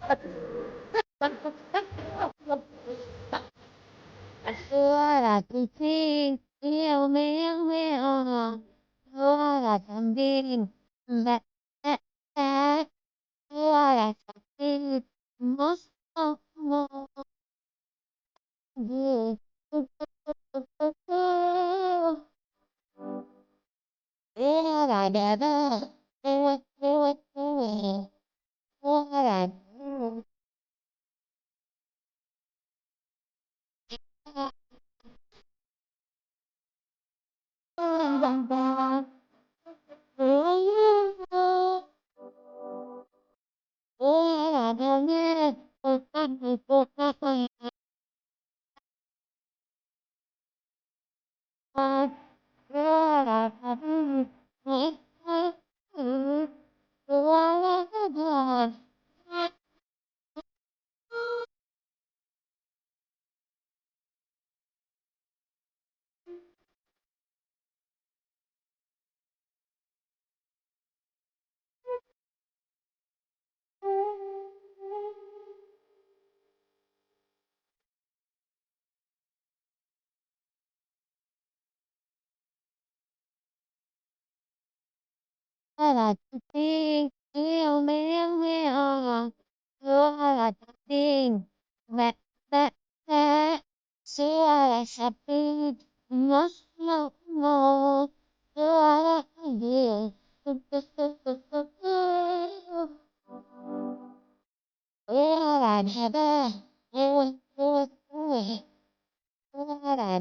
Xưa là tôi thiên yêu miếng yêu xưa là thầm điên mẹ mẹ mẹ xưa là thầm điên mất mơ gì xưa là đẹp xưa xưa xưa xưa là vòng vòng xưa là đẹp nghe là tiên yêu miếng yêu xưa là tiên mẹ mẹ mẹ xưa là sập đi mất mất ngô xưa là gì xưa là đẹp xưa xưa xưa xưa là